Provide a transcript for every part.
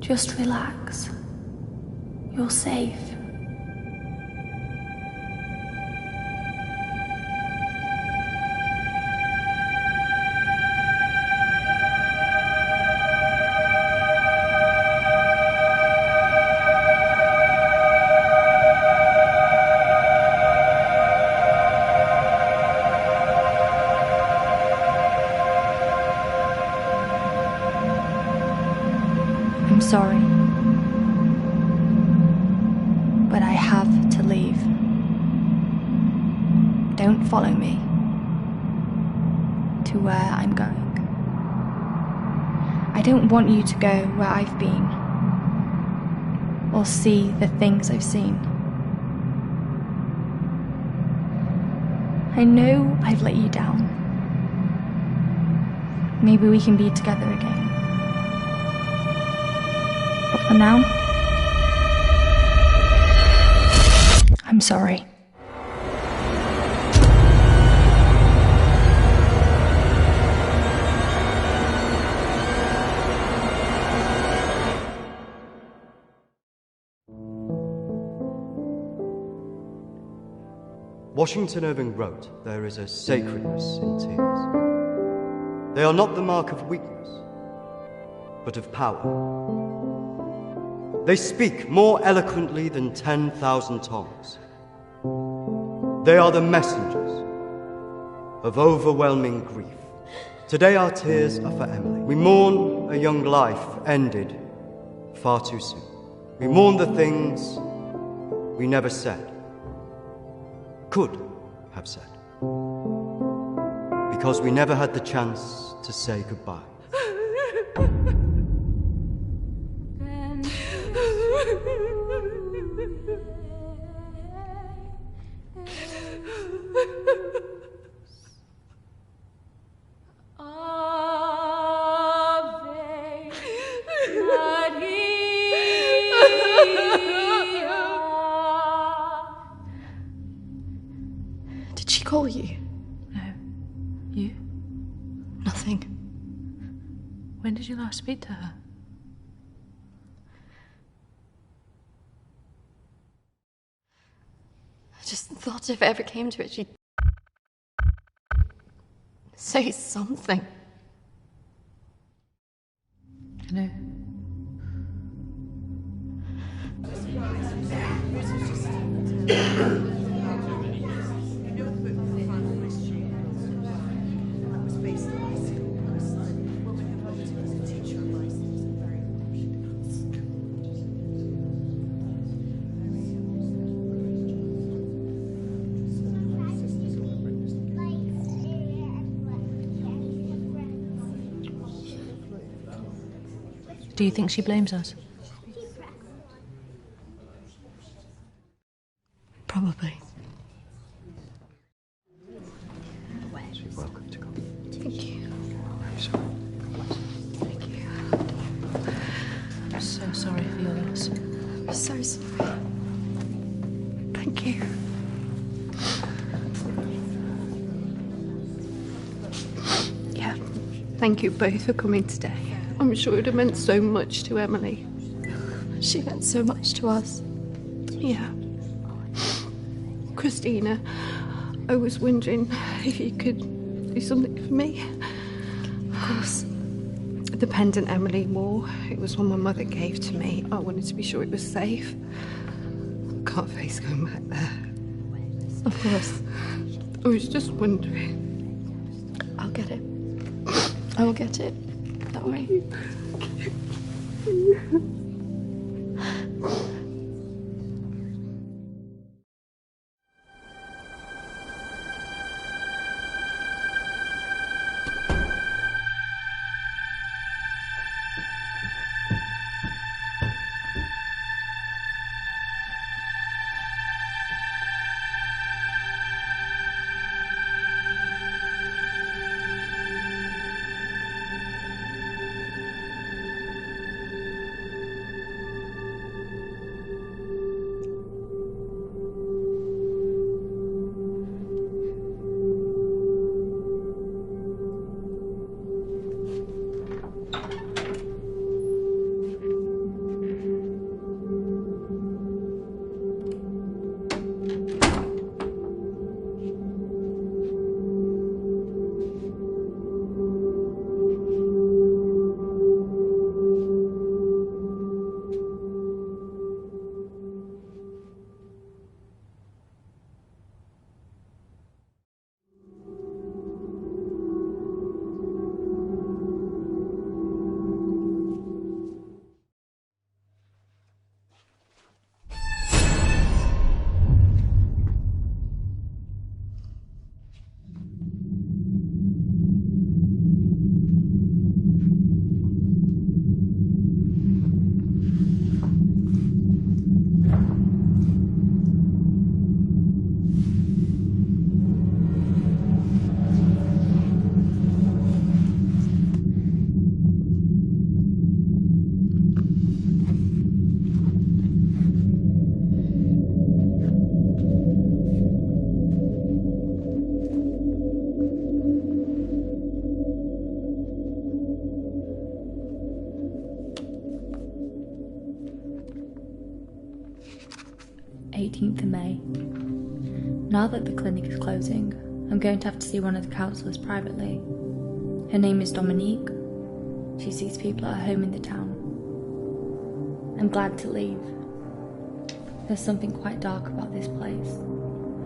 Just relax. You're safe. I'm sorry, but I have to leave. Don't follow me to where I'm going. I don't want you to go where I've been or see the things I've seen. I know I've let you down. Maybe we can be together again. But for now, I'm sorry. Washington Irving wrote, "There is a sacredness in tears. They are not the mark of weakness, but of power. They speak more eloquently than 10,000 tongues. They are the messengers of overwhelming grief. Today our tears are for Emily. We mourn a young life ended far too soon. We mourn the things we never said, could have said, because we never had the chance to say goodbye." Did she call you? No. You? Nothing. When did you last speak to her? I just thought if it ever came to it, she'd say something. No. Do you think she blames us? Probably. You're welcome to come. Thank you. I'm sorry. Thank you. I'm so sorry for your loss. I'm so sorry. Thank you. Yeah, thank you both for coming today. I'm sure it would have meant so much to Emily. She meant so much to us. Yeah. Christina, I was wondering if you could do something for me. Of course. The pendant Emily wore, it was one my mother gave to me. I wanted to be sure it was safe. I can't face going back there. Of course. I was just wondering. I'll get it. I will get it. Don't worry. Now that the clinic is closing, I'm going to have to see one of the counsellors privately. Her name is Dominique. She sees people at her home in the town. I'm glad to leave. There's something quite dark about this place,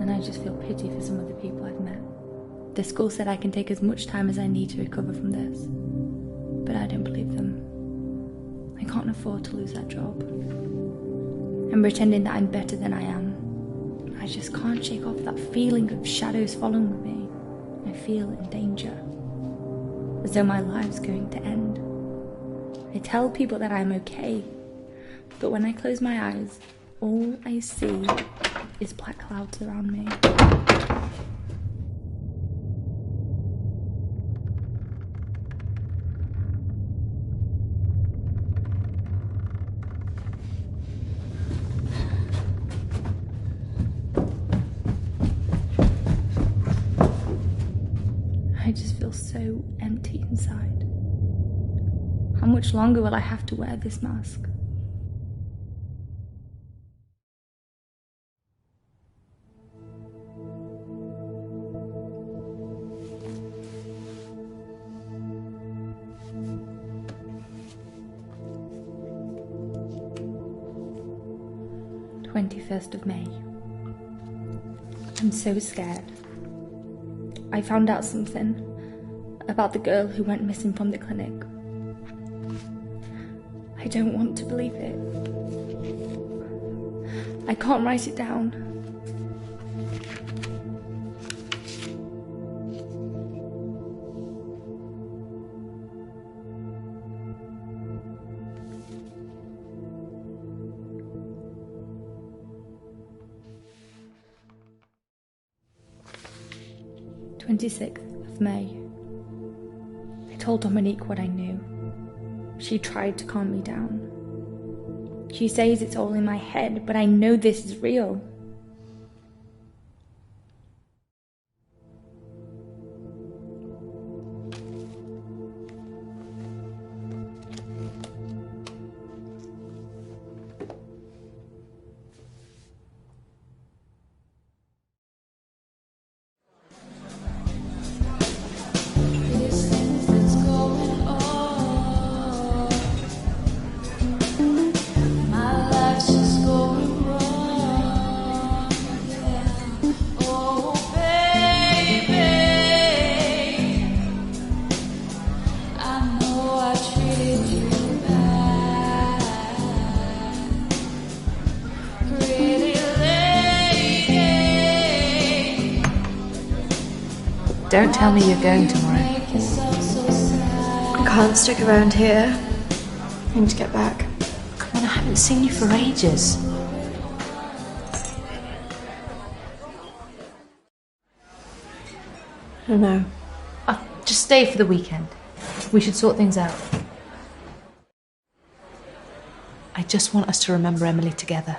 and I just feel pity for some of the people I've met. The school said I can take as much time as I need to recover from this, but I don't believe them. I can't afford to lose that job. I'm pretending that I'm better than I am. I just can't shake off that feeling of shadows following me. I feel in danger, as though my life's going to end. I tell people that I'm okay, but when I close my eyes, all I see is black clouds around me. I just feel so empty inside. How much longer will I have to wear this mask? of May. I'm so scared. I found out something about the girl who went missing from the clinic. I don't want to believe it. I can't write it down. of May. I told Dominique what I knew. She tried to calm me down. She says it's all in my head, but I know this is real. Don't tell me you're going tomorrow. I can't stick around here. I need to get back. Come on, I haven't seen you for ages. I don't know. Just stay for the weekend. We should sort things out. I just want us to remember Emily together.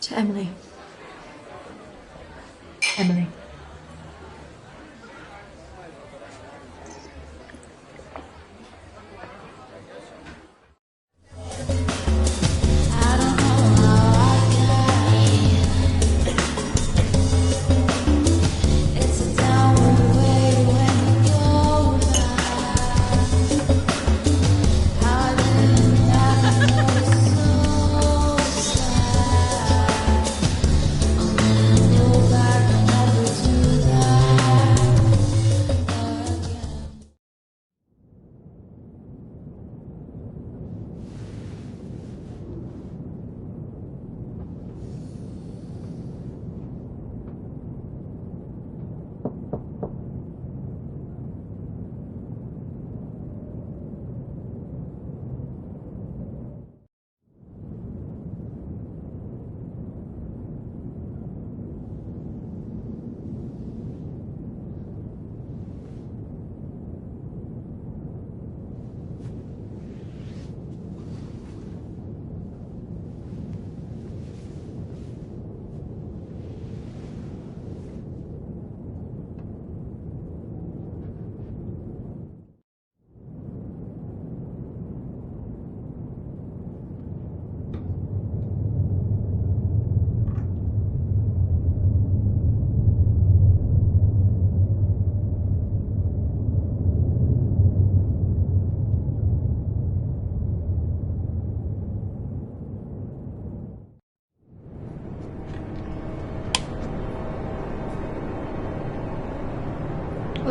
To Emily. Emily.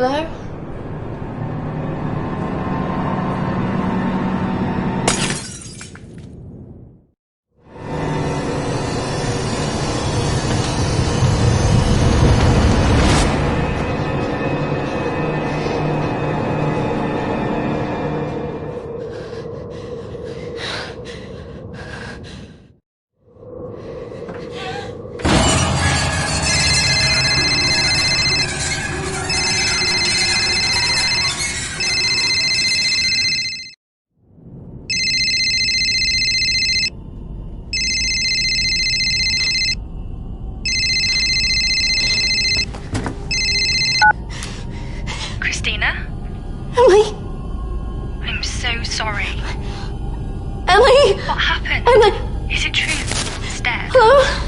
Hello? Christina? Emily! I'm so sorry. Emily! What happened? Emily! Is it true? It's dead. Hello?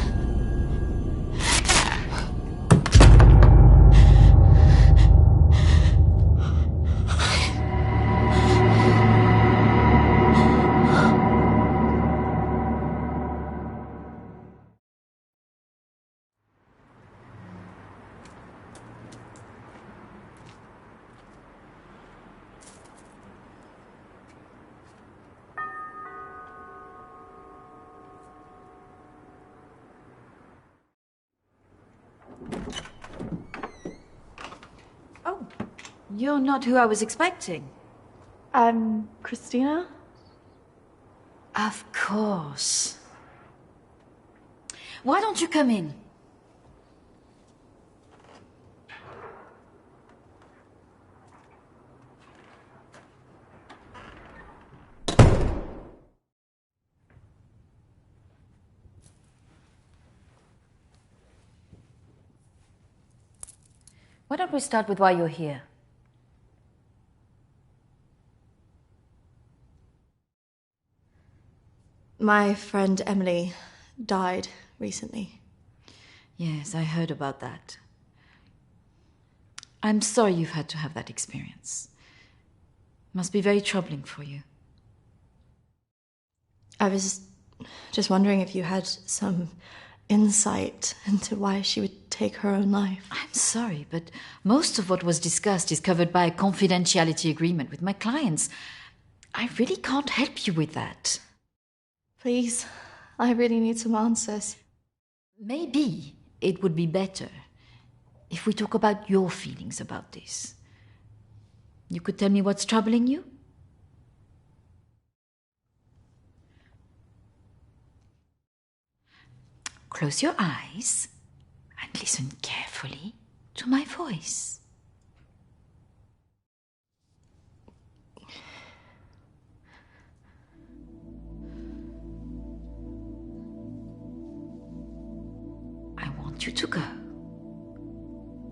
Oh, you're not who I was expecting. Christina? Of course. Why don't you come in? Why don't we start with why you're here? My friend Emily died recently. Yes, I heard about that. I'm sorry you've had to have that experience. Must be very troubling for you. I was just wondering if you had some insight into why she would take her own life. I'm sorry, but most of what was discussed is covered by a confidentiality agreement with my clients. I really can't help you with that. Please, I really need some answers. Maybe it would be better if we talk about your feelings about this. You could tell me what's troubling you? Close your eyes and listen carefully to my voice. I want you to go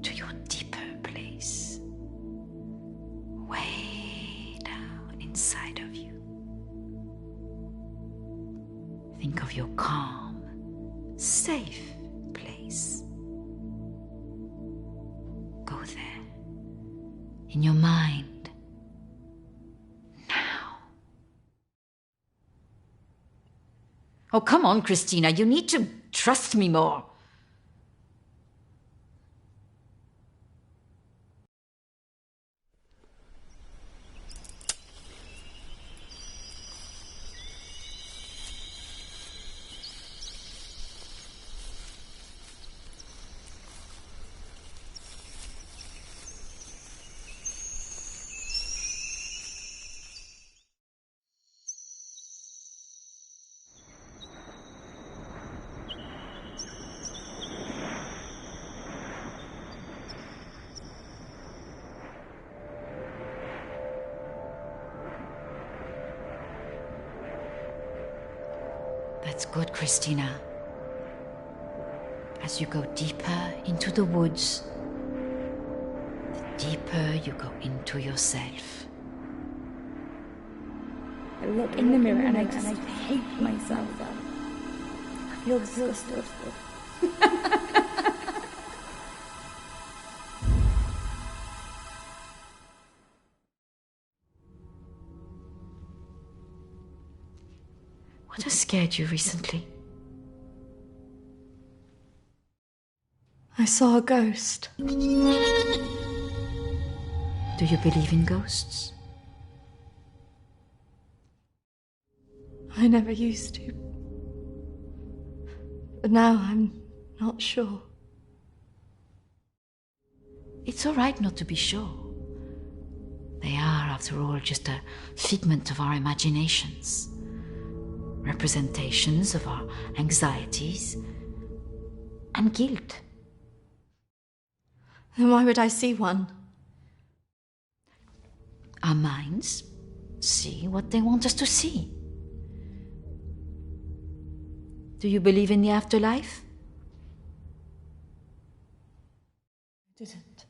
to your deeper place, way down inside of you. Think of your calm, safe place. Go there, in your mind, now. Oh, come on, Christina, you need to trust me more. That's good, Christina. As you go deeper into the woods, the deeper you go into yourself. I look in the mirror and I just hate myself. I feel disgusted. What has scared you recently? I saw a ghost. Do you believe in ghosts? I never used to. But now I'm not sure. It's all right not to be sure. They are, after all, just a figment of our imaginations. Representations of our anxieties and guilt. Then why would I see one? Our minds see what they want us to see. Do you believe in the afterlife? I didn't.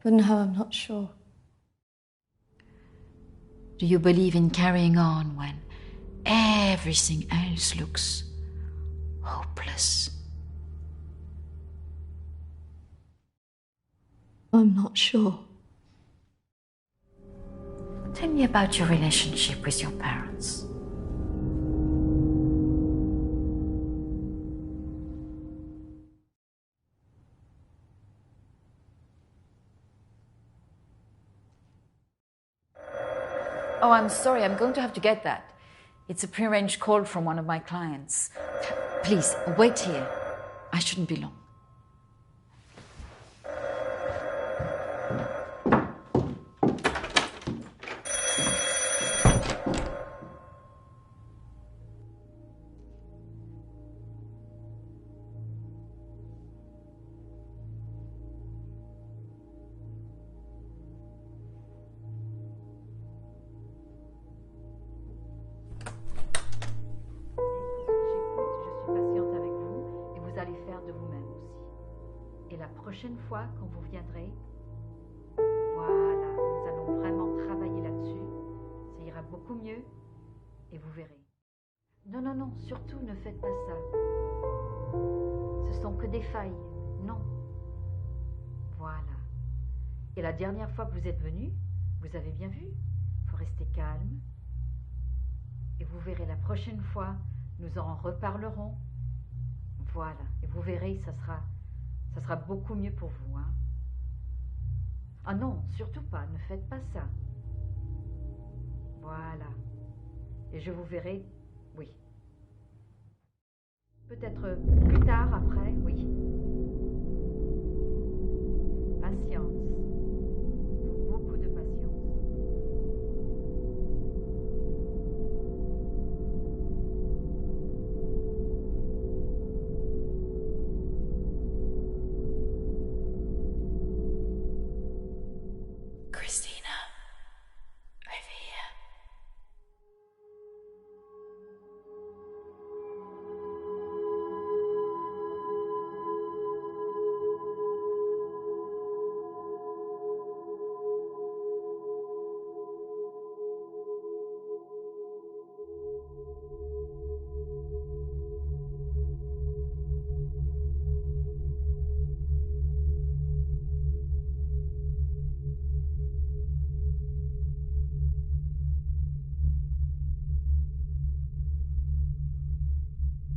But now I'm not sure. Do you believe in carrying on when everything else looks hopeless? I'm not sure. Tell me about your relationship with your parents. Oh, I'm sorry, I'm going to have to get that. It's a prearranged call from one of my clients. Please, wait here. I shouldn't be long. Prochaine fois, quand vous viendrez, voilà, nous allons vraiment travailler là-dessus. Ça ira beaucoup mieux et vous verrez. Non, non, non, surtout ne faites pas ça. Ce sont que des failles, non. Voilà. Et la dernière fois que vous êtes venu, vous avez bien vu, il faut rester calme. Et vous verrez, la prochaine fois, nous en reparlerons. Voilà, et vous verrez, ça sera beaucoup mieux pour vous, hein. Ah non, surtout pas, ne faites pas ça. Voilà. Et je vous verrai, oui. Peut-être plus tard, après, oui. Patience. Beaucoup de patience. Christina, over here.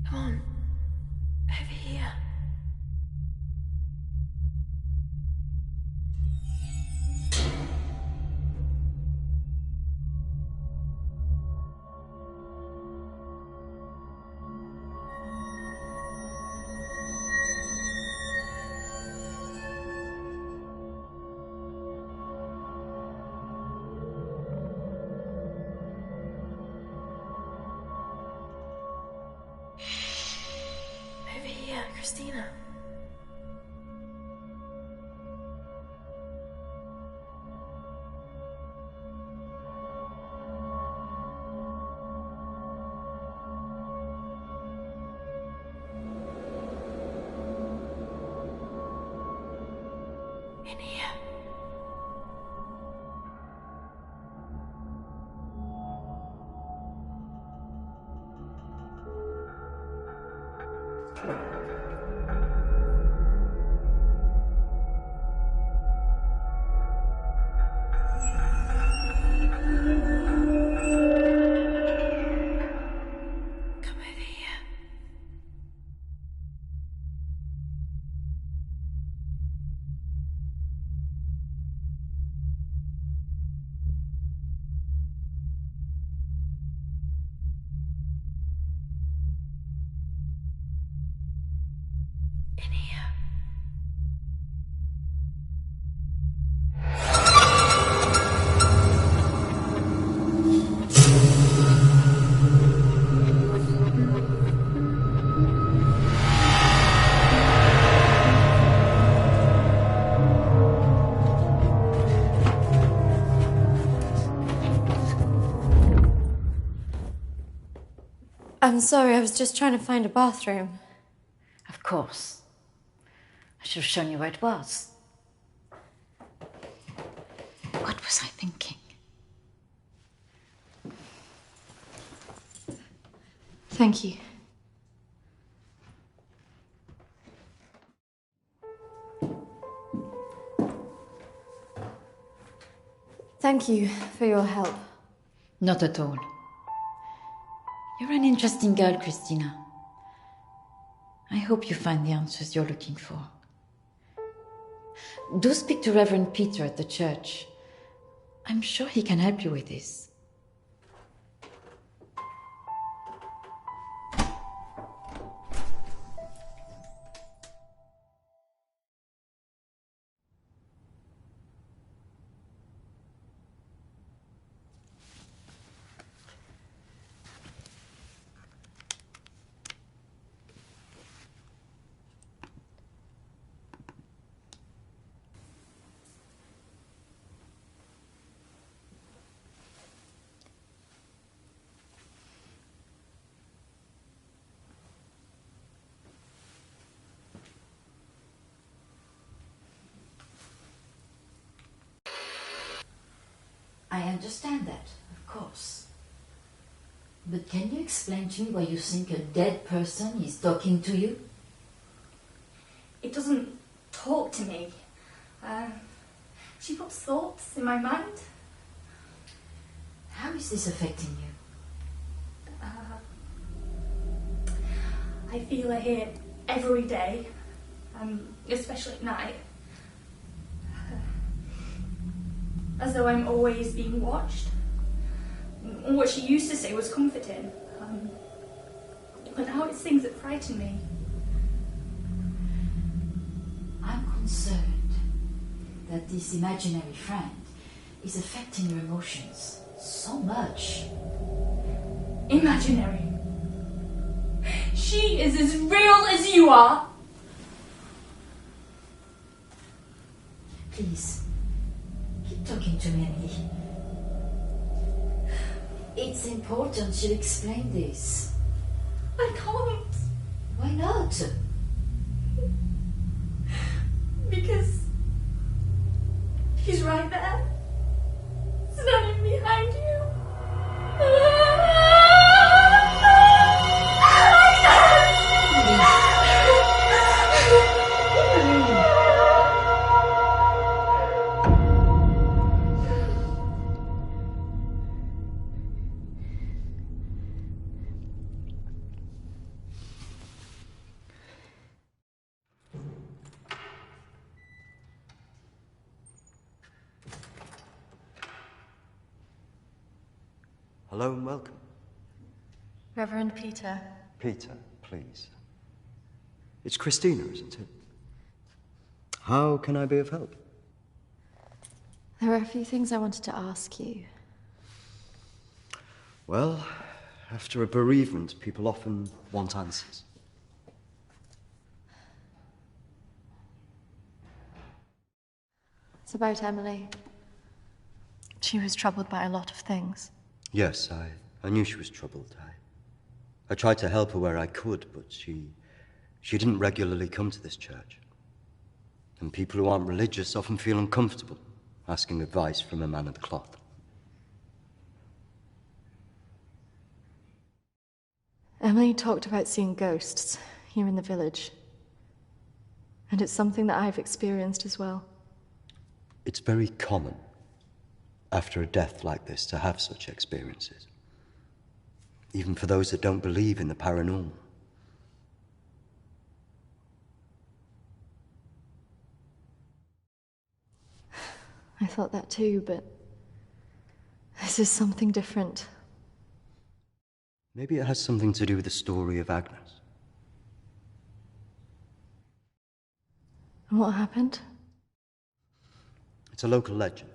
Come on, over here. Over here, Christina. In here. Come over here. in here. I'm sorry, I was just trying to find a bathroom. Of course. I should have shown you where it was. What was I thinking? Thank you. Thank you for your help. Not at all. You're an interesting girl, Christina. I hope you find the answers you're looking for. Do speak to Reverend Peter at the church. I'm sure he can help you with this. I understand that, of course. But can you explain to me why you think a dead person is talking to you? It doesn't talk to me. She puts thoughts in my mind. How is this affecting you? I feel her here every day, especially at night. As though I'm always being watched. What she used to say was comforting. But now it's things that frighten me. I'm concerned that this imaginary friend is affecting your emotions so much. Imaginary. She is as real as you are. Please, keep talking to me, Emily. It's important you explain this. I can't. Why not? Because he's right there, standing behind you. Hello and welcome. Reverend Peter. Peter, please. It's Christina, isn't it? How can I be of help? There are a few things I wanted to ask you. Well, after a bereavement, people often want answers. It's about Emily. She was troubled by a lot of things. Yes, I knew she was troubled. I tried to help her where I could, but she didn't regularly come to this church. And people who aren't religious often feel uncomfortable asking advice from a man of the cloth. Emily talked about seeing ghosts here in the village. And it's something that I've experienced as well. It's very common after a death like this to have such experiences, even for those that don't believe in the paranormal. I thought that too, but this is something different. Maybe it has something to do with the story of Agnes. And what happened? It's a local legend.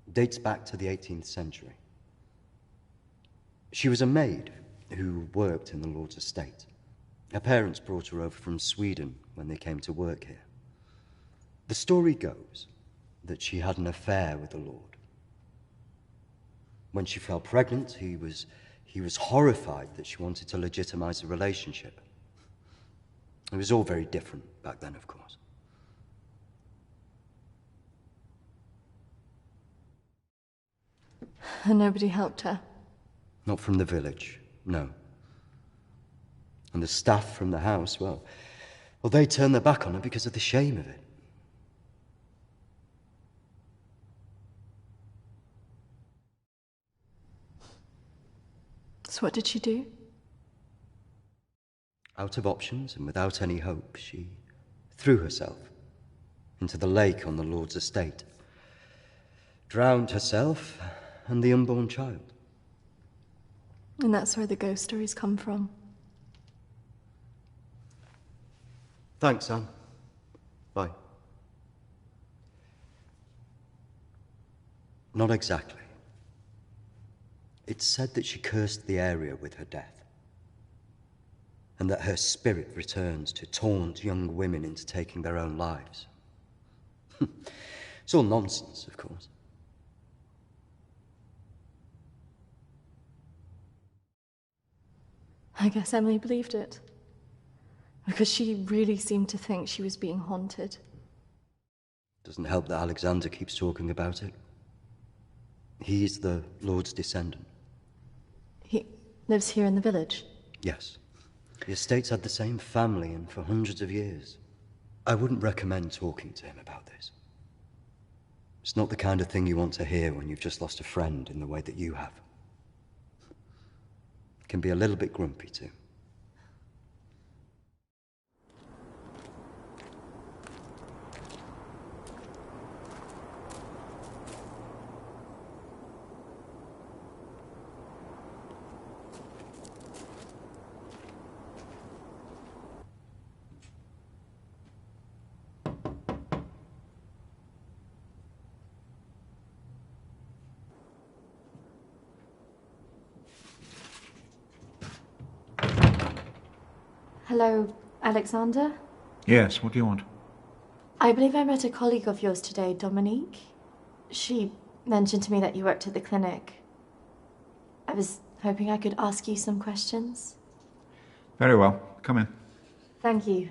It dates back to the 18th century. She was a maid who worked in the Lord's estate. Her parents brought her over from Sweden when they came to work here. The story goes that she had an affair with the Lord. When she fell pregnant, he was horrified that she wanted to legitimize the relationship. It was all very different back then, of course. And nobody helped her? Not from the village, no. And the staff from the house, well, they turned their back on her because of the shame of it. So what did she do? Out of options and without any hope, she threw herself into the lake on the Lord's estate, drowned herself and the unborn child. And that's where the ghost stories come from. Thanks, Anne. Bye. Not exactly. It's said that she cursed the area with her death, and that her spirit returns to taunt young women into taking their own lives. It's all nonsense, of course. I guess Emily believed it. Because she really seemed to think she was being haunted. Doesn't help that Alexander keeps talking about it. He's the Lord's descendant. He lives here in the village? Yes. The estate's had the same family and for hundreds of years. I wouldn't recommend talking to him about this. It's not the kind of thing you want to hear when you've just lost a friend in the way that you have. It can be a little bit grumpy too. Hello, Alexander? Yes, what do you want? I believe I met a colleague of yours today, Dominique. She mentioned to me that you worked at the clinic. I was hoping I could ask you some questions. Very well. Come in. Thank you.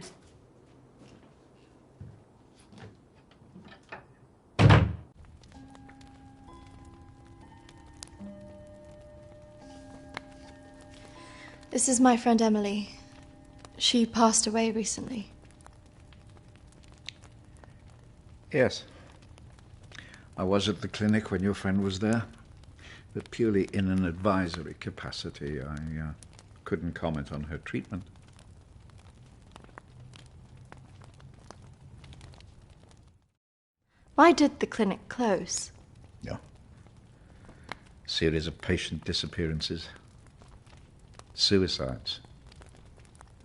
This is my friend Emily. She passed away recently. Yes. I was at the clinic when your friend was there, but purely in an advisory capacity. I couldn't comment on her treatment. Why did the clinic close? Yeah. Series of patient disappearances. Suicides.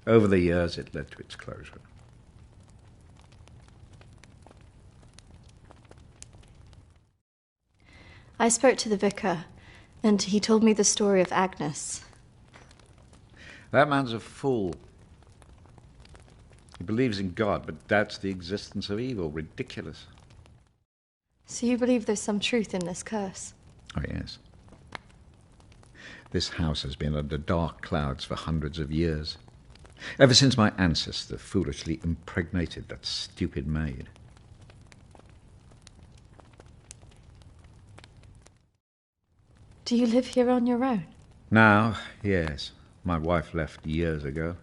Over the years, it led to its closure. I spoke to the vicar, and he told me the story of Agnes. That man's a fool. He believes in God, but doubts the existence of evil. Ridiculous. So you believe there's some truth in this curse? Oh, yes. This house has been under dark clouds for hundreds of years. Ever since my ancestor foolishly impregnated that stupid maid. Do you live here on your own? Now, yes. My wife left years ago.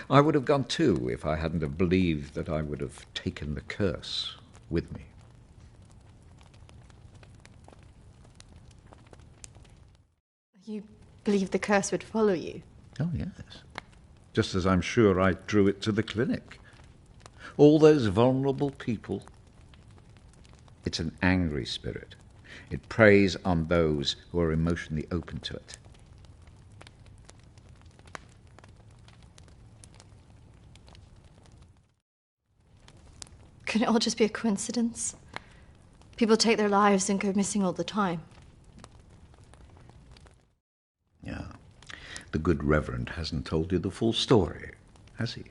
I would have gone too if I hadn't have believed that I would have taken the curse with me. You believe the curse would follow you? Oh, yes. Just as I'm sure I drew it to the clinic. All those vulnerable people. It's an angry spirit. It preys on those who are emotionally open to it. Could it all just be a coincidence? People take their lives and go missing all the time. Yeah. The good Reverend hasn't told you the full story, has he?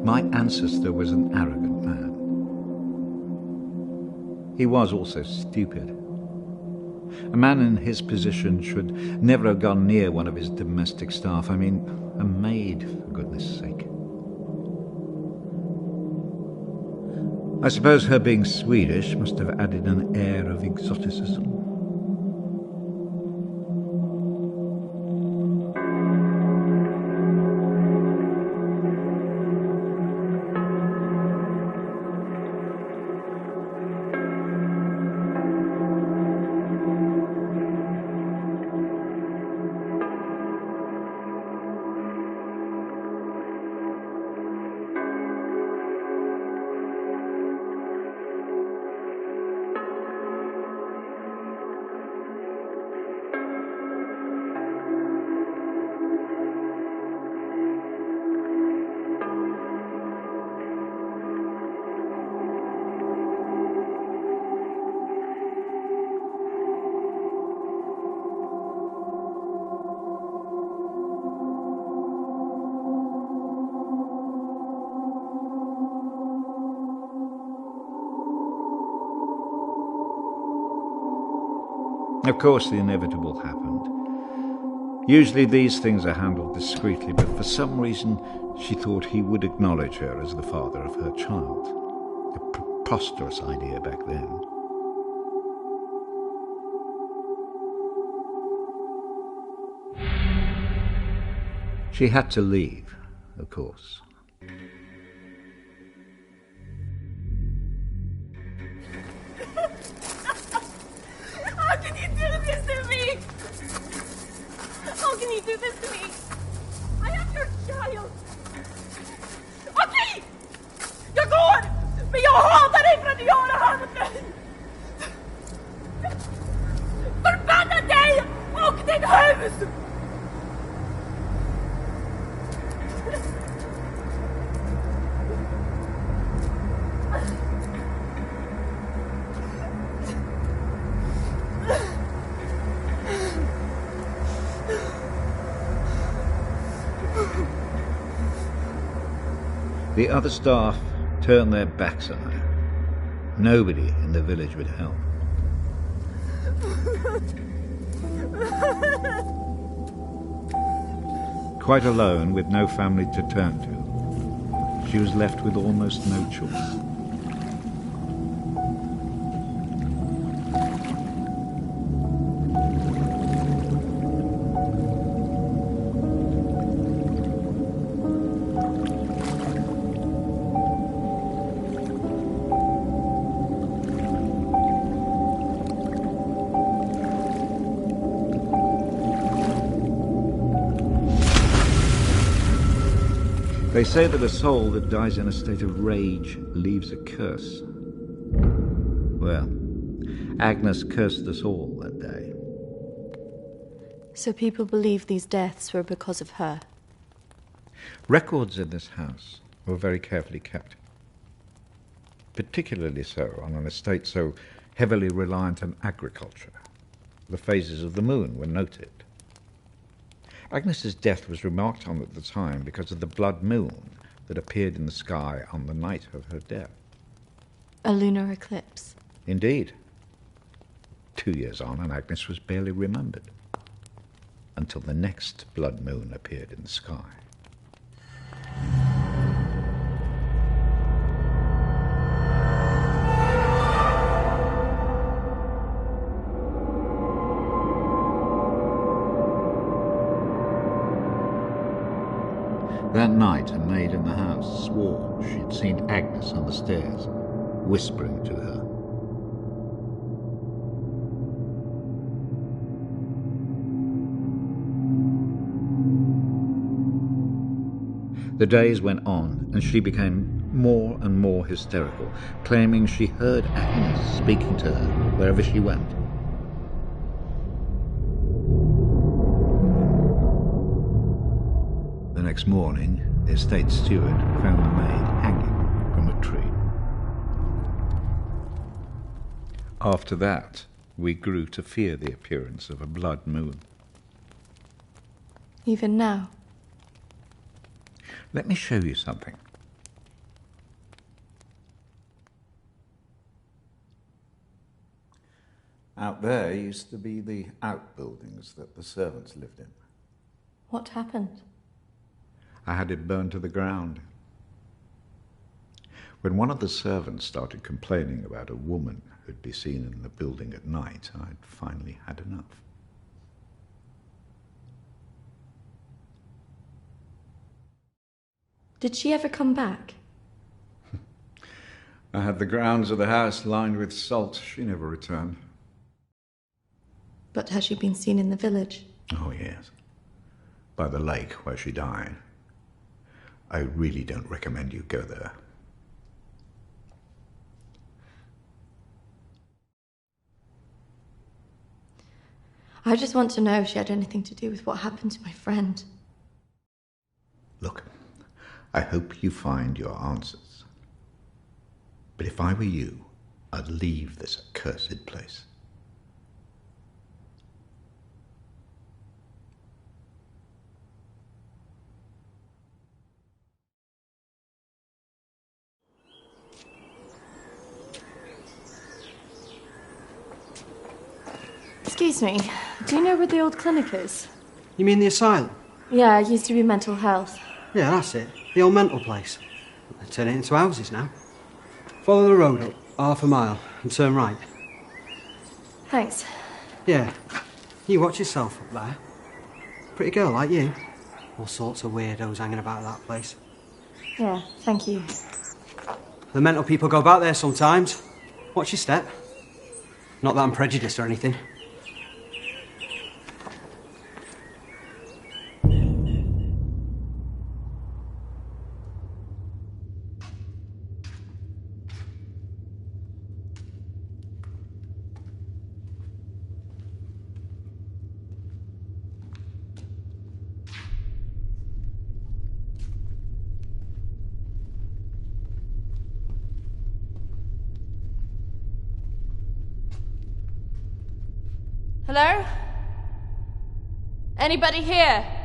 My ancestor was an arrogant man. He was also stupid. A man in his position should never have gone near one of his domestic staff. I mean, a maid, for goodness sake. I suppose her being Swedish must have added an air of exoticism. Of course, the inevitable happened. Usually these things are handled discreetly, but for some reason she thought he would acknowledge her as the father of her child. A preposterous idea back then. She had to leave, of course. How can you do this to me? How can you do this to me? I am your child. Okej! Jag går! Men jag hatar dig för att du gör det här mot mig! Förbanna dig och ditt hus! The other staff turned their backs on her. Nobody in the village would help. Quite alone, with no family to turn to, she was left with almost no choice. They say that a soul that dies in a state of rage leaves a curse. Well, Agnes cursed us all that day. So people believe these deaths were because of her? Records in this house were very carefully kept. Particularly so on an estate so heavily reliant on agriculture. The phases of the moon were noted. Agnes's death was remarked on at the time because of the blood moon that appeared in the sky on the night of her death. A lunar eclipse? Indeed. 2 years on, and Agnes was barely remembered, until the next blood moon appeared in the sky. That night, a maid in the house swore she'd seen Agnes on the stairs, whispering to her. The days went on, and she became more and more hysterical, claiming she heard Agnes speaking to her wherever she went. next morning, the estate steward found the maid hanging from a tree. After that, we grew to fear the appearance of a blood moon. Even now? Let me show you something. Out there used to be the outbuildings that the servants lived in. What happened? I had it burned to the ground. When one of the servants started complaining about a woman who'd be seen in the building at night, I'd finally had enough. Did she ever come back? I had the grounds of the house lined with salt. She never returned. But has she been seen in the village? Oh, yes. By the lake where she died. I really don't recommend you go there. I just want to know if she had anything to do with what happened to my friend. Look, I hope you find your answers. But if I were you, I'd leave this accursed place. Excuse me, do you know where the old clinic is? You mean the asylum? Yeah, it used to be mental health. Yeah, that's it. The old mental place. They turn it into houses now. Follow the road up, half a mile, and turn right. Thanks. Yeah. You watch yourself up there. Pretty girl like you. All sorts of weirdos hanging about that place. Yeah, thank you. The mental people go back there sometimes. Watch your step. Not that I'm prejudiced or anything. Hello? Anybody here?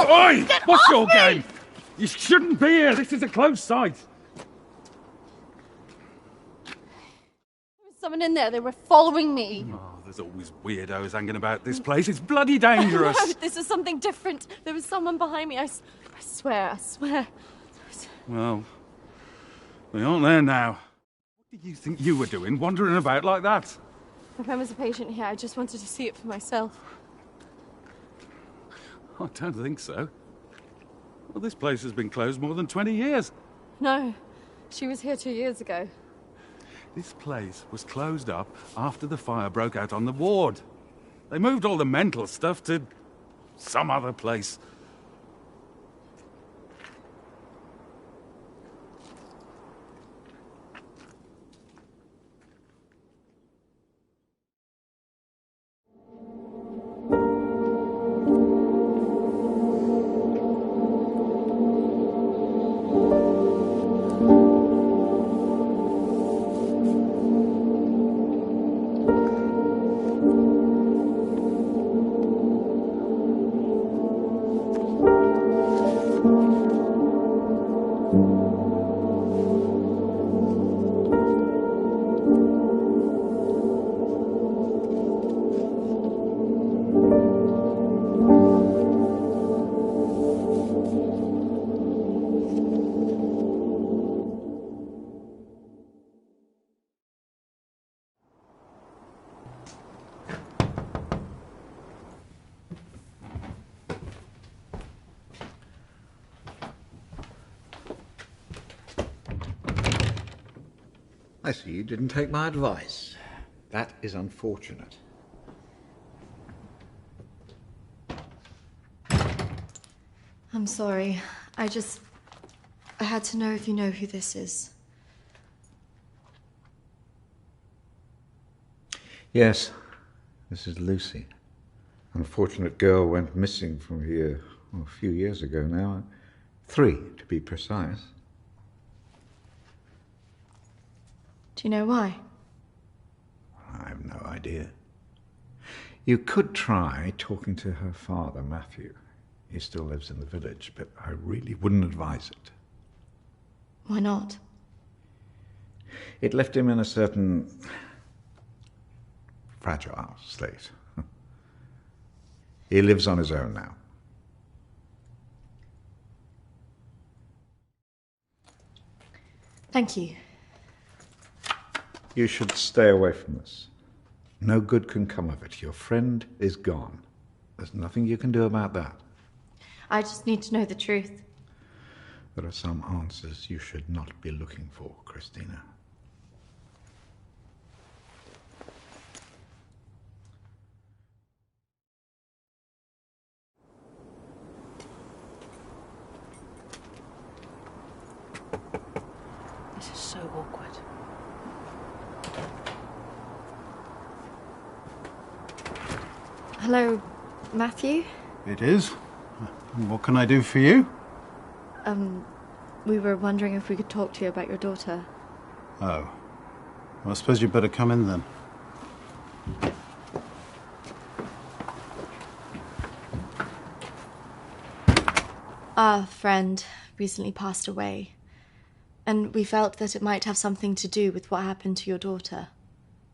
Oi! Get What's off your me! game? You shouldn't be here. This is a closed site. There was someone in there. They were following me. Oh, there's always weirdos hanging about this place. It's bloody dangerous. No, this is something different. There was someone behind me. I swear. Well, we aren't there now. What do you think you were doing, wandering about like that? My friend was a patient here. I just wanted to see it for myself. I don't think so. Well, this place has been closed more than 20 years. No, she was here 2 years ago. This place was closed up after the fire broke out on the ward. They moved all the mental stuff to some other place. I see you didn't take my advice. That is unfortunate. I'm sorry. I had to know if you know who this is. Yes, this is Lucy. Unfortunate girl went missing from here a few years ago now. 3, to be precise. Do you know why? I have no idea. You could try talking to her father, Matthew. He still lives in the village, but I really wouldn't advise it. Why not? It left him in a certain fragile state. He lives on his own now. Thank you. You should stay away from this. No good can come of it. Your friend is gone. There's nothing you can do about that. I just need to know the truth. There are some answers you should not be looking for, Christina. This is so awkward. Hello, Matthew? It is. What can I do for you? We were wondering if we could talk to you about your daughter. Oh. Well, I suppose you'd better come in then. Our friend recently passed away, and we felt that it might have something to do with what happened to your daughter.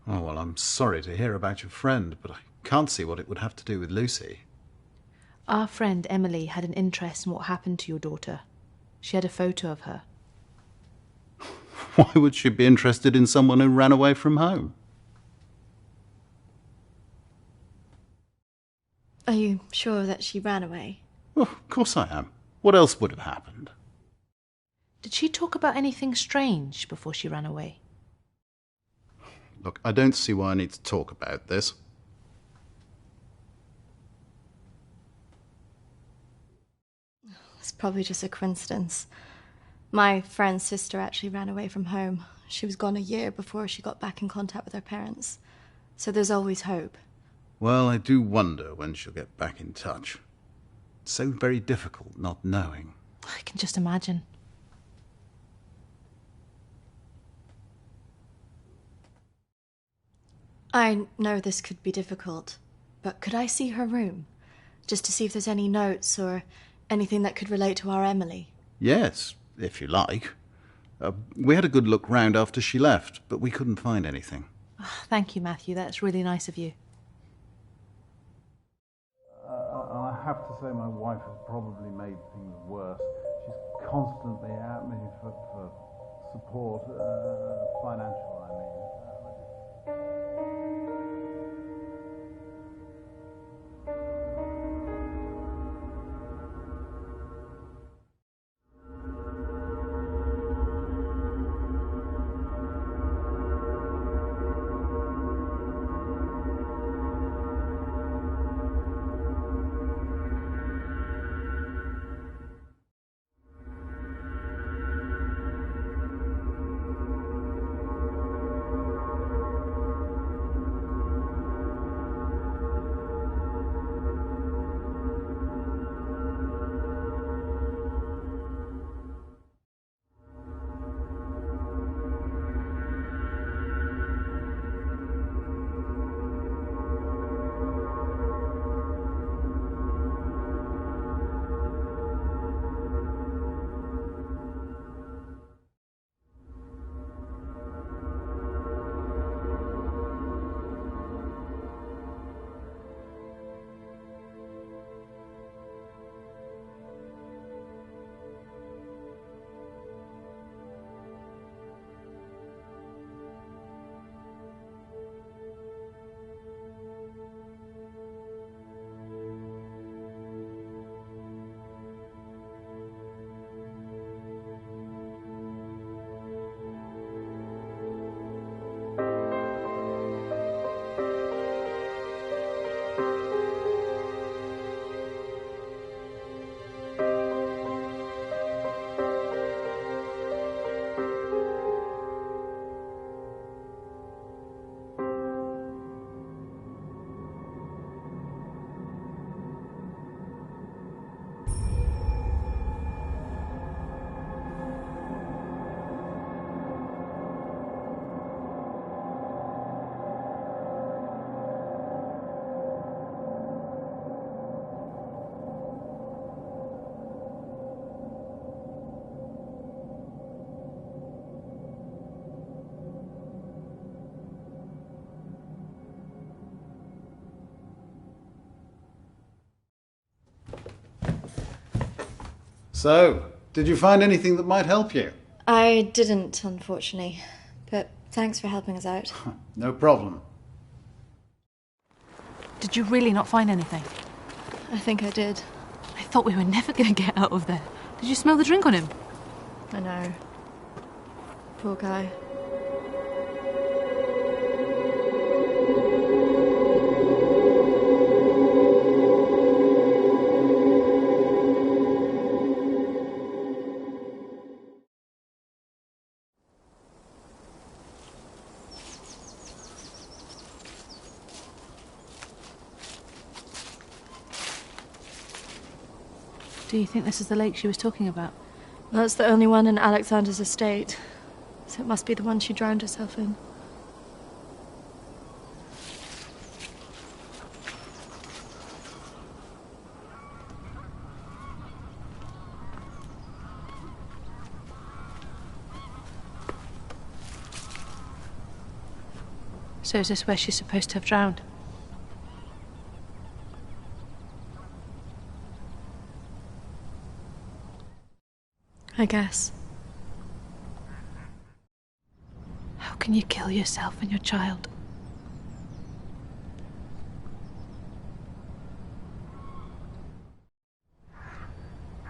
Oh, well, I'm sorry to hear about your friend, but I can't see what it would have to do with Lucy. Our friend Emily had an interest in what happened to your daughter. She had a photo of her. Why would she be interested in someone who ran away from home? Are you sure that she ran away? Well, of course I am. What else would have happened? Did she talk about anything strange before she ran away? Look, I don't see why I need to talk about this. It's probably just a coincidence. My friend's sister actually ran away from home. She was gone a year before she got back in contact with her parents. So there's always hope. Well, I do wonder when she'll get back in touch. It's so very difficult not knowing. I can just imagine. I know this could be difficult, but could I see her room? Just to see if there's any notes or Anything that could relate to our Emily? Yes, if you like. We had a good look round after she left, but we couldn't find anything. Thank you, Matthew. That's really nice of you. I have to say my wife has probably made things worse. She's constantly at me for support, financial, I mean. So, did you find anything that might help you? I didn't, unfortunately. But thanks for helping us out. No problem. Did you really not find anything? I think I did. I thought we were never going to get out of there. Did you smell the drink on him? I know. Poor guy. Do you think this is the lake she was talking about? That's the only one in Alexander's estate, so it must be the one she drowned herself in. So is this where she's supposed to have drowned? I guess. How can you kill yourself and your child?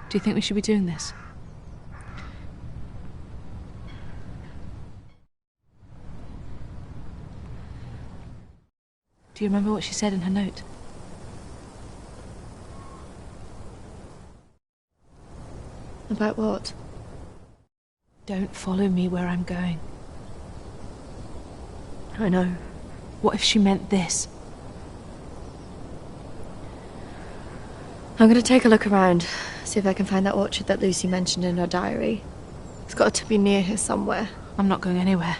Do you think we should be doing this? Do you remember what she said in her note? About what? Don't follow me where I'm going. I know. What if she meant this? I'm going to take a look around, see if I can find that orchard that Lucy mentioned in her diary. It's got to be near here somewhere. I'm not going anywhere.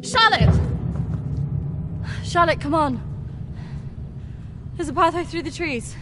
Charlotte! Charlotte, come on. There's a pathway through the trees.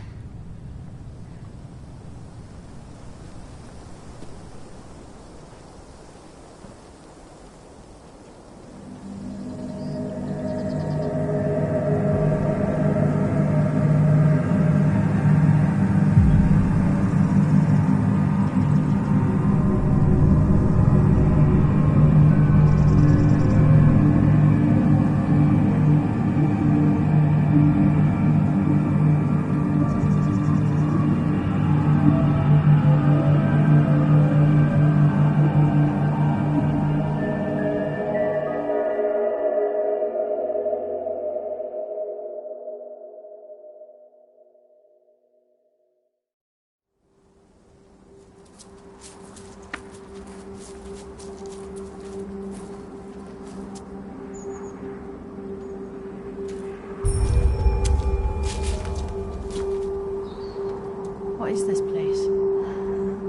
What is this place?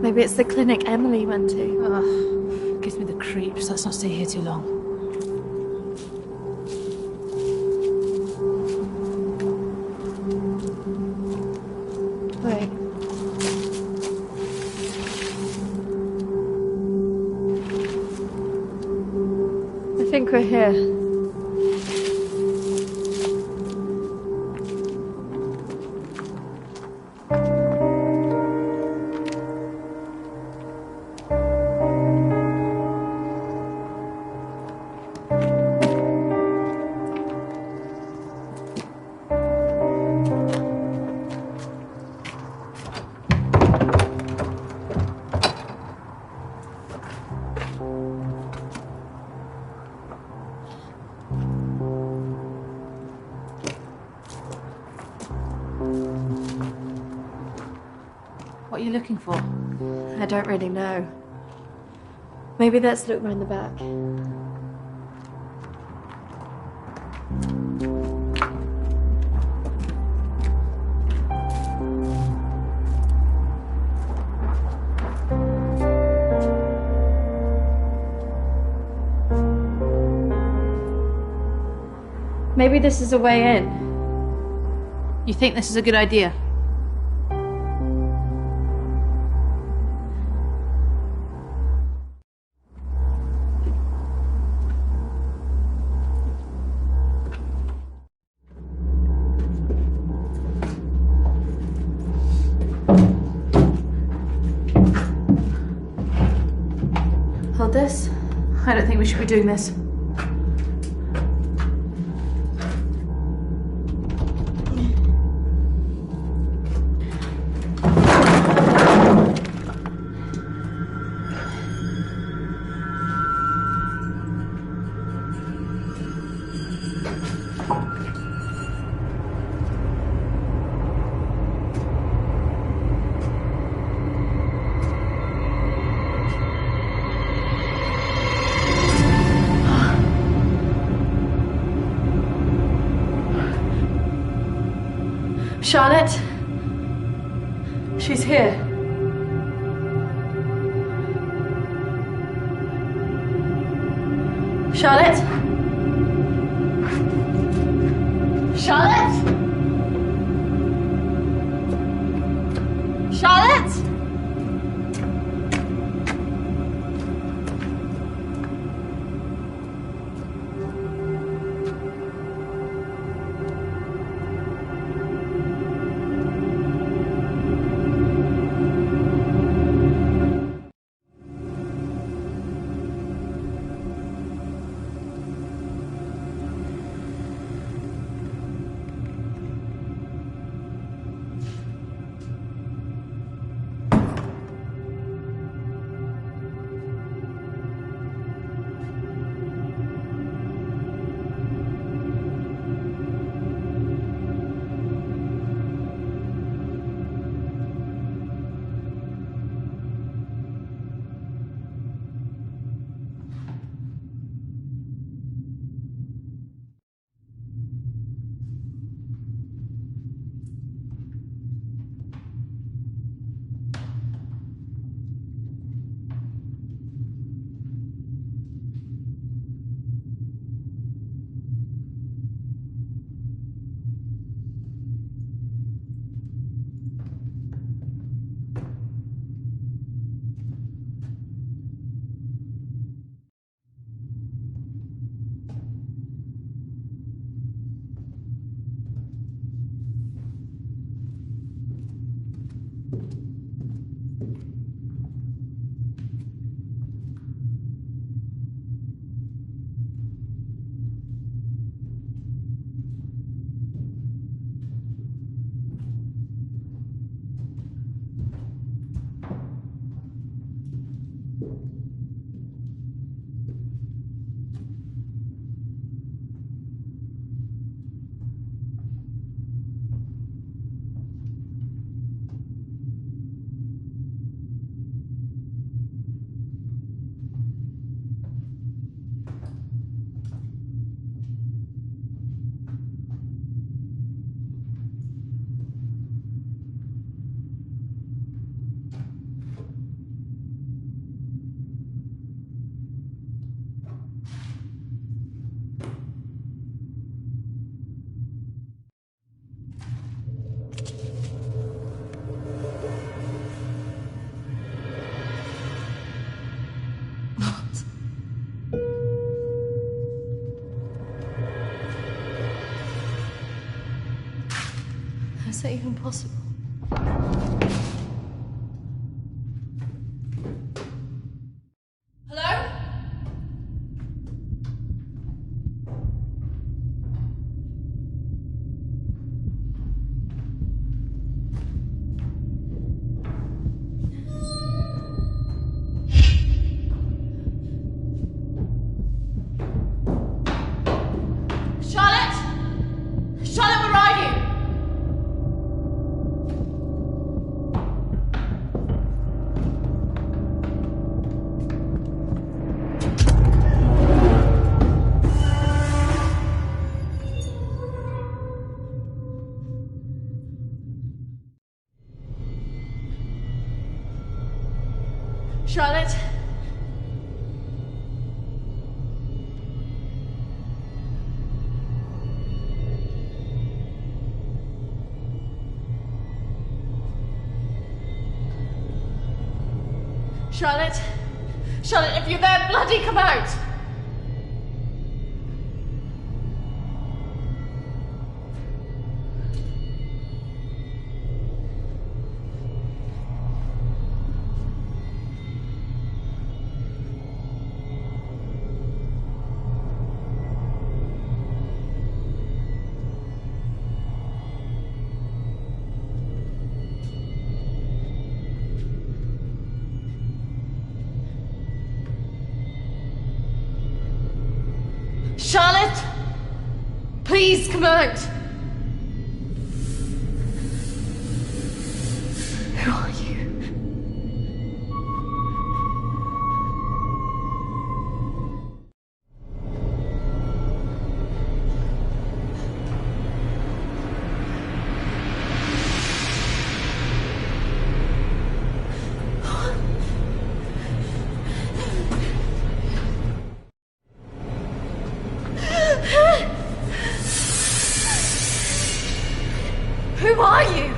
Maybe it's the clinic Emily went to. Ugh, gives me the creeps. Let's not stay here too long. Wait. I think we're here. What are you looking for? I don't really know. Maybe let's look round the back. Maybe this is a way in. You think this is a good idea? Hold this. I don't think we should be doing this. Charlotte? She's here. Charlotte? Charlotte? Charlotte? that even possible? Hello? Charlotte? Charlotte, where are you? Charlotte? Charlotte? Charlotte, if you're there, bloody come out! Charlotte! Please come out! Who are you? Who are you?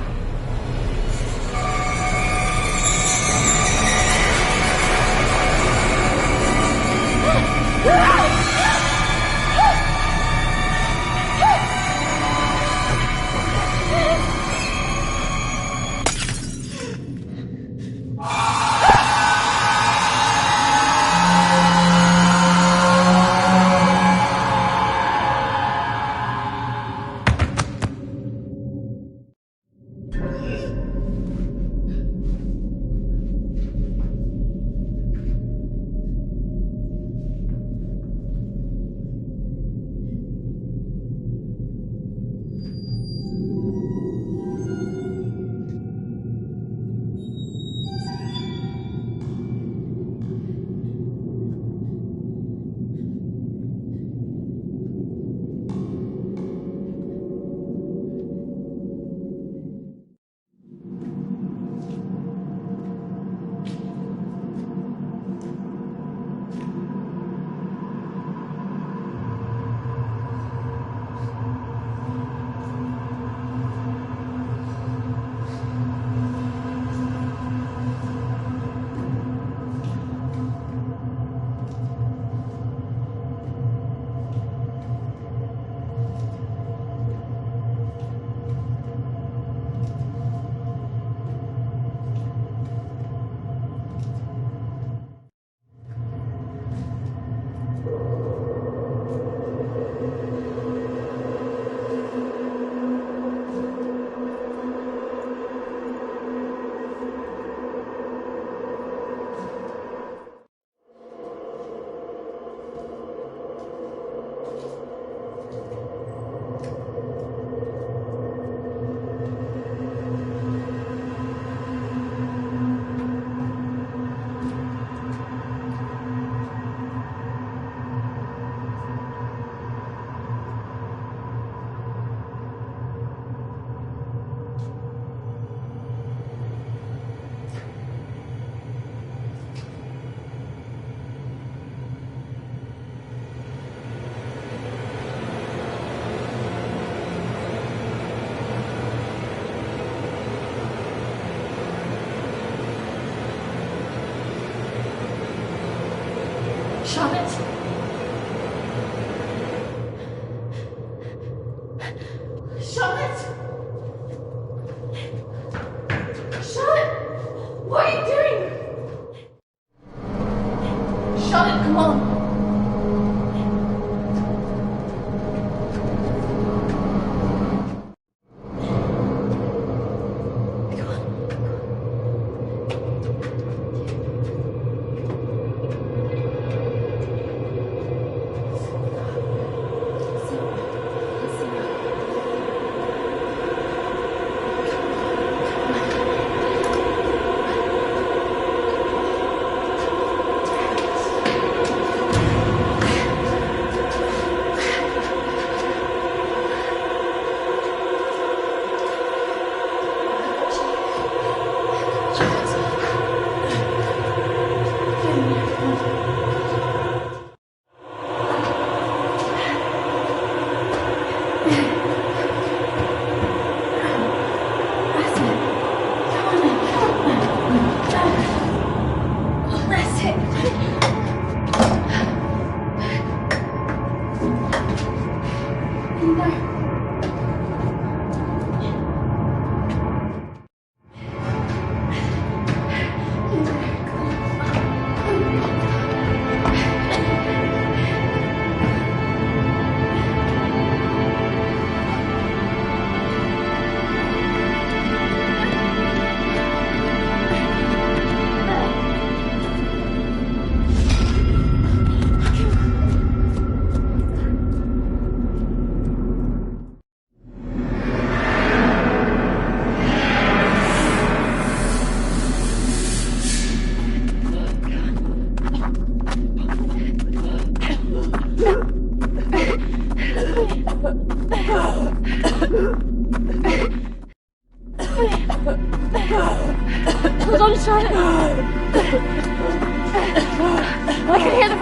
Charlotte? Charlotte? Charlotte, come on. Hold on, Charlotte. I can hear the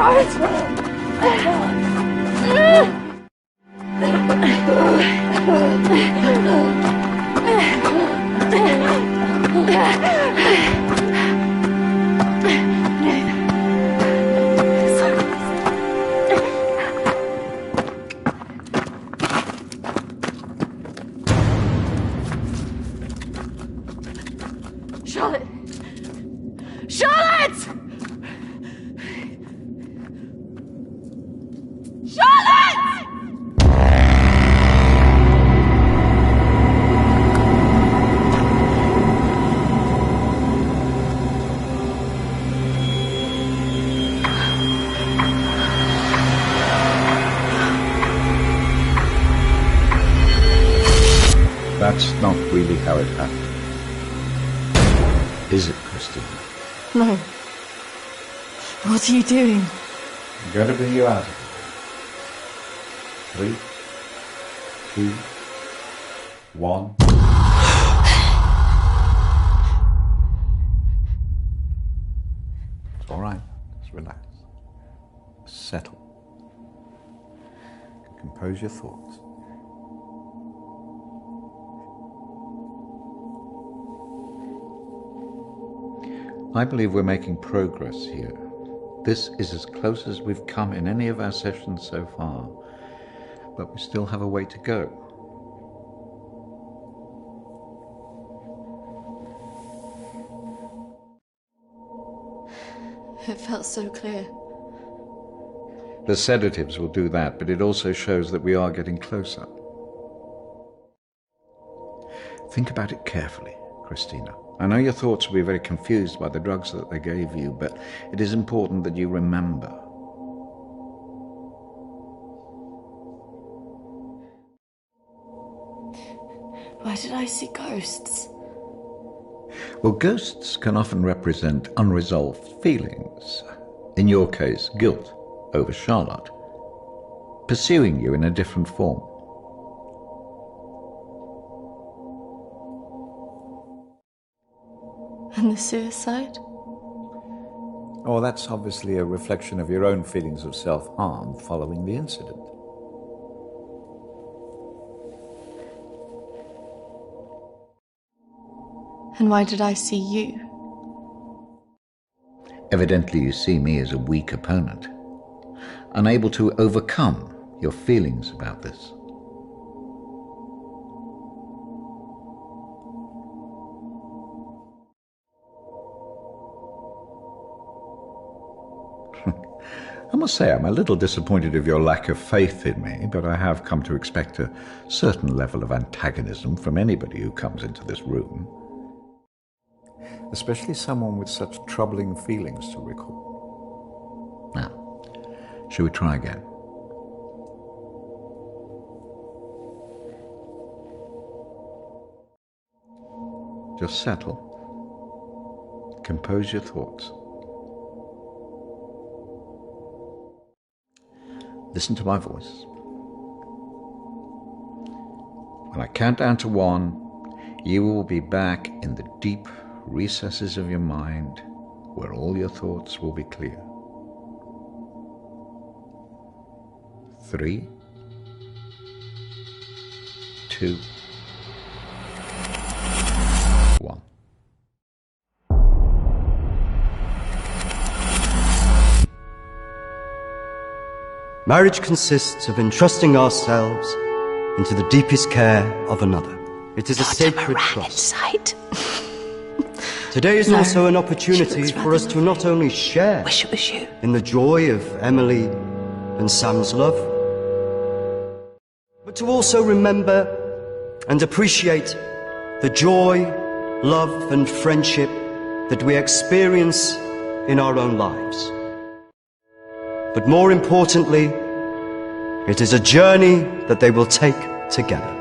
Charlotte! Charlotte! Charlotte! That's not really how it happened. Is it, Christine? No. What are you doing? I'm going to bring you out of it. 3, 2, 1. It's all right. Just relax. Settle. Compose your thoughts. I believe we're making progress here. This is as close as we've come in any of our sessions so far, but we still have a way to go. It felt so clear. The sedatives will do that, but it also shows that we are getting closer. Think about it carefully, Christina. I know your thoughts will be very confused by the drugs that they gave you, but it is important that you remember. Why did I see ghosts? Well, ghosts can often represent unresolved feelings. In your case, guilt over Charlotte, pursuing you in a different form. And the suicide? Oh, that's obviously a reflection of your own feelings of self-harm following the incident. And why did I see you? Evidently you see me as a weak opponent, unable to overcome your feelings about this. I must say I'm a little disappointed of your lack of faith in me, but I have come to expect a certain level of antagonism from anybody who comes into this room. Especially someone with such troubling feelings to recall. Now, shall we try again? Just settle. Compose your thoughts. Listen to my voice. When I count down to 1, you will be back in the deep recesses of your mind where all your thoughts will be clear. 3, 2, 1. Marriage consists of entrusting ourselves into the deepest care of another. It is a sacred trust. Today is also an opportunity for us to not only share in the joy of Emily and Sam's love, but to also remember and appreciate the joy, love and friendship that we experience in our own lives. But more importantly, it is a journey that they will take together.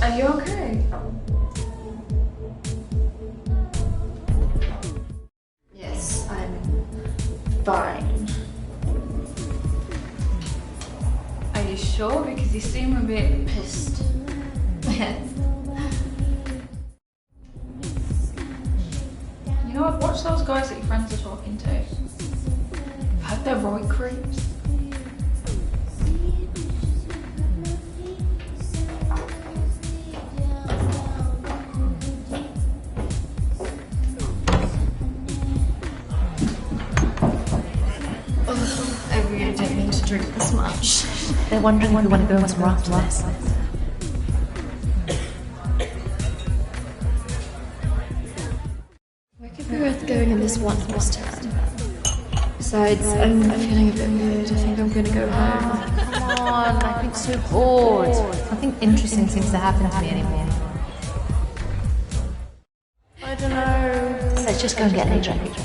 Are you okay? Yes, I'm fine. Are you sure? Because you seem a bit pissed. Yes. You know, I've watched those guys that your friends are talking to. I've heard they're right creeps. I really didn't mean to drink this much. They're wondering if we want to go somewhere after this. Where could be worth going in this one horse town? Besides, I'm feeling a bit weird. I think I'm gonna go home. Come on, I've been so bored. Nothing interesting seems to happen to me anymore. I don't know. So let's just go and get a drink.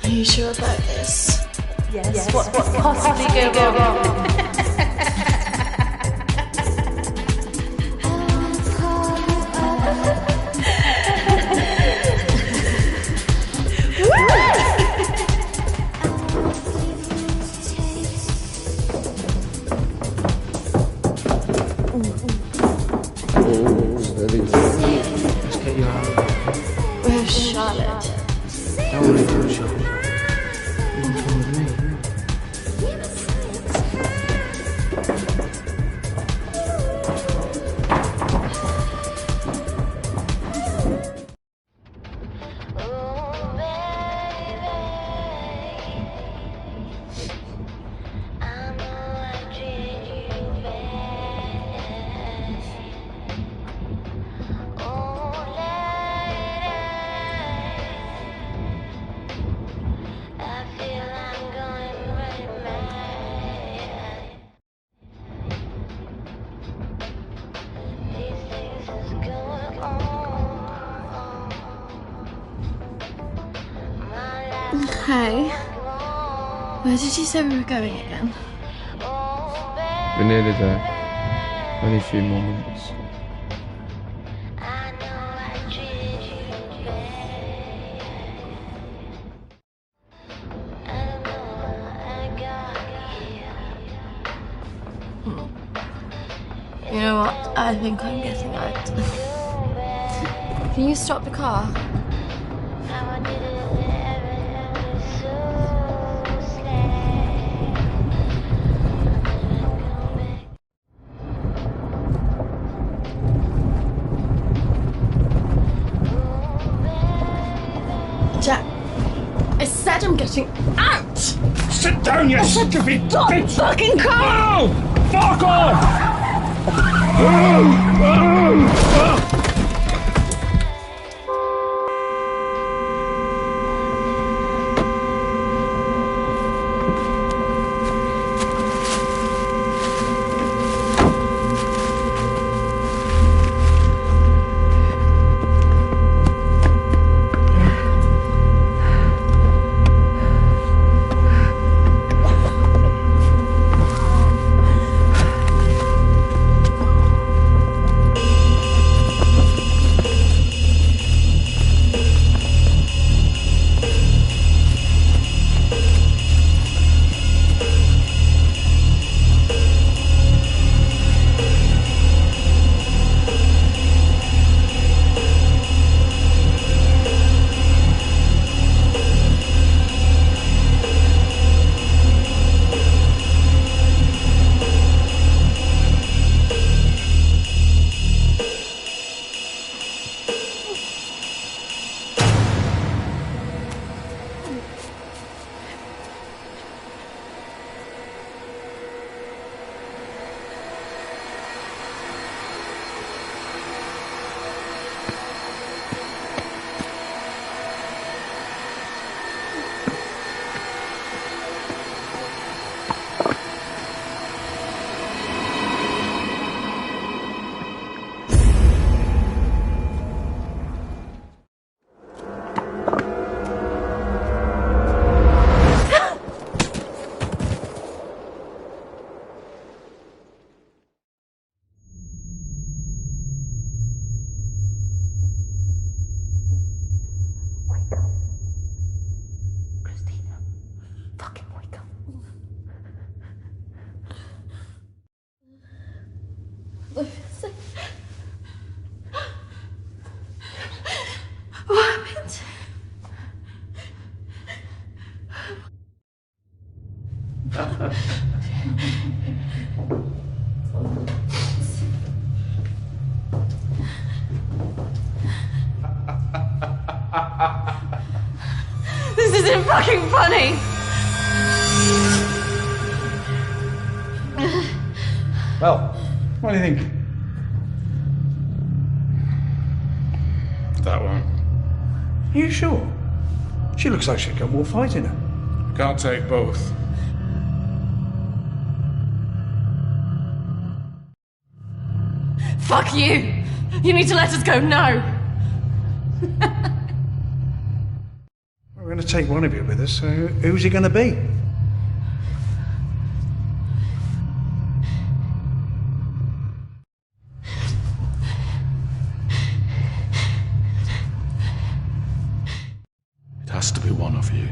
Are you sure about this? Yes. What could possibly go wrong? you out. Where's Charlotte? Don't worry about Charlotte. You'll come with me. Hey, where did you say we were going again? We're nearly there. Only a few more minutes. You know what? I think I'm getting out. Can you stop the car? Jack, I said I'm getting out! Sit down, you stupid bitch! Fucking car! No! Fuck off! What happened? This isn't fucking funny! Well, what do you think? That one. Are you sure? She looks like she'd got more fight in her. Can't take both. Fuck you! You need to let us go now! We're going to take one of you with us, so who's it going to be? It has to be one of you.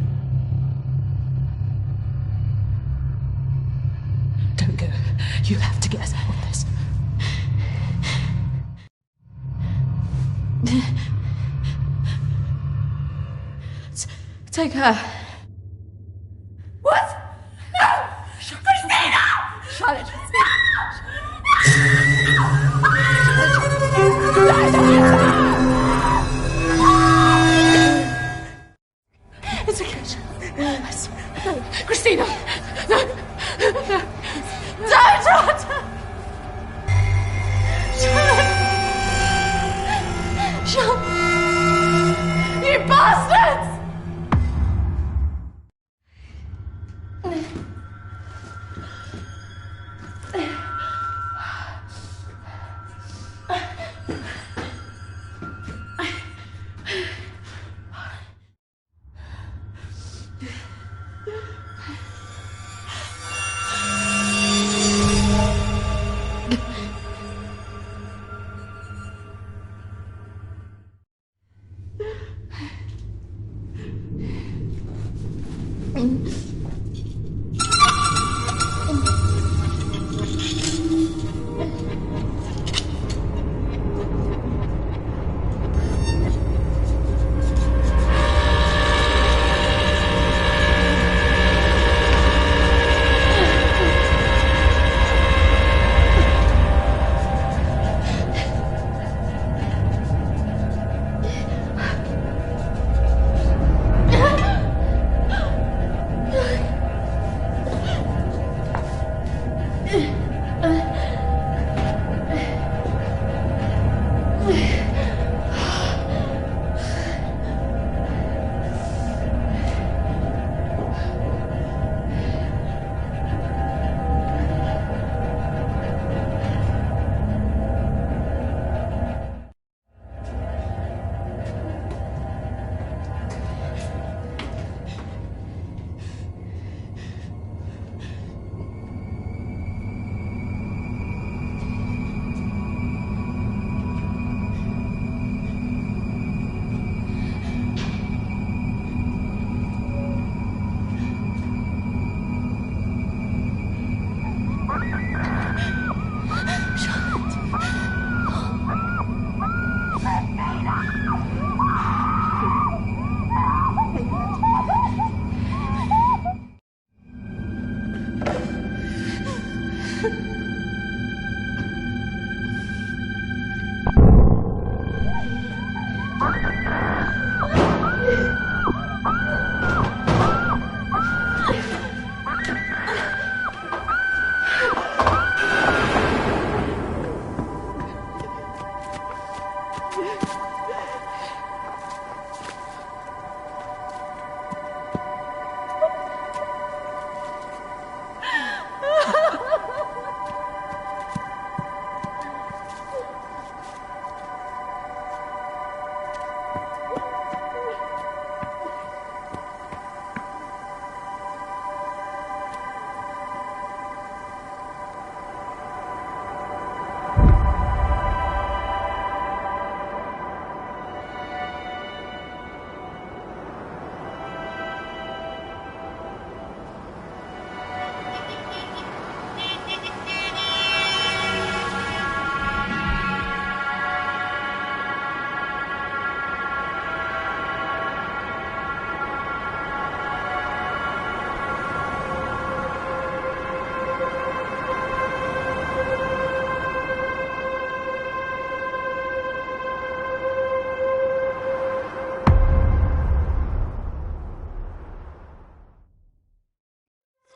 Don't go. You have to get us out of this. Take her. What? No! Christina! Charlotte. It's okay. I swear. Christina! No! No! Don't! Charlotte! You bastards!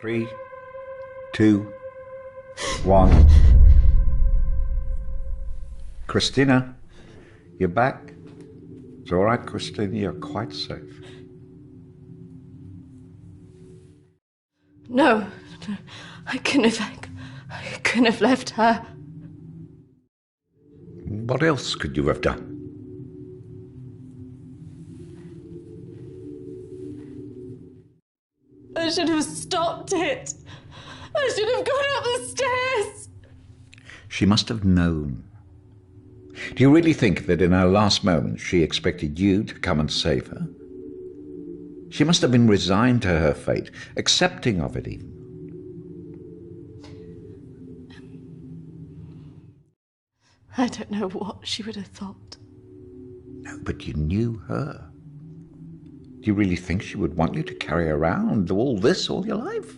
Three, 2, 1. Christina, you're back. It's all right, Christina. You're quite safe. No, I couldn't have left her. What else could you have done? I should have stopped it. I should have gone up the stairs. She must have known. Do you really think that in her last moments she expected you to come and save her? She must have been resigned to her fate, accepting of it even. I don't know what she would have thought. No, but you knew her. Do you really think she would want you to carry around all this all your life?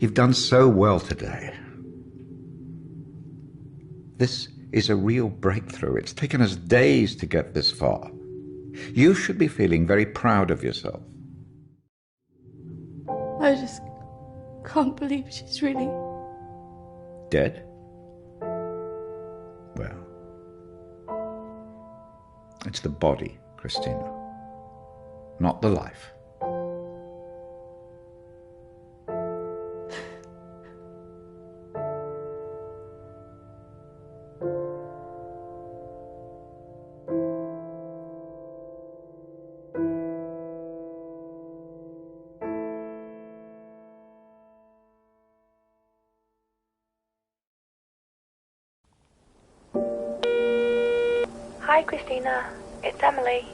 You've done so well today. This is a real breakthrough. It's taken us days to get this far. You should be feeling very proud of yourself. I just can't believe she's really... Dead? Well, it's the body, Christina, not the life. Hi, Christina. It's Emily.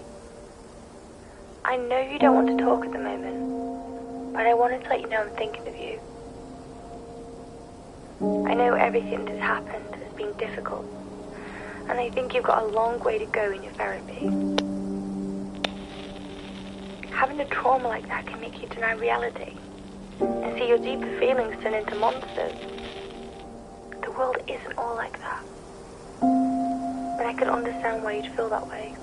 I know you don't want to talk at the moment, but I wanted to let you know I'm thinking of you. I know everything that's happened has been difficult, and I think you've got a long way to go in your therapy. Having a trauma like that can make you deny reality and see your deeper feelings turn into monsters. The world isn't all like that. But I can understand why you'd feel that way.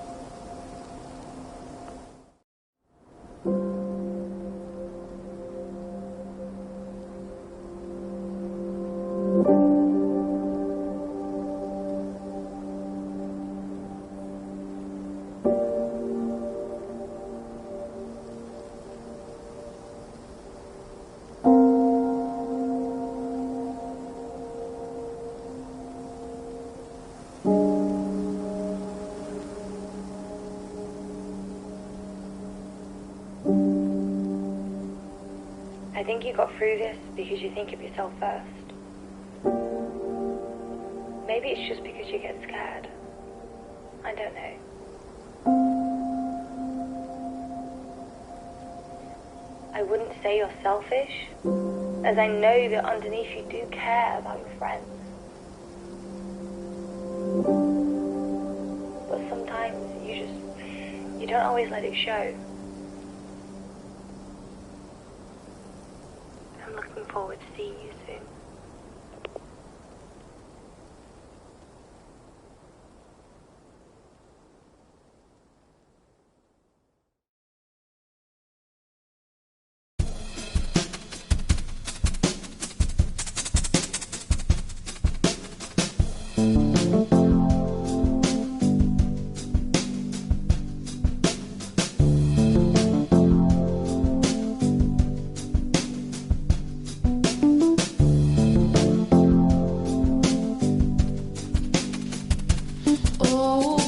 I think you got through this because you think of yourself first. Maybe it's just because you get scared. I don't know. I wouldn't say you're selfish, as I know that underneath you do care about your friends. But sometimes you don't always let it show. I'm looking forward to seeing you soon. Oh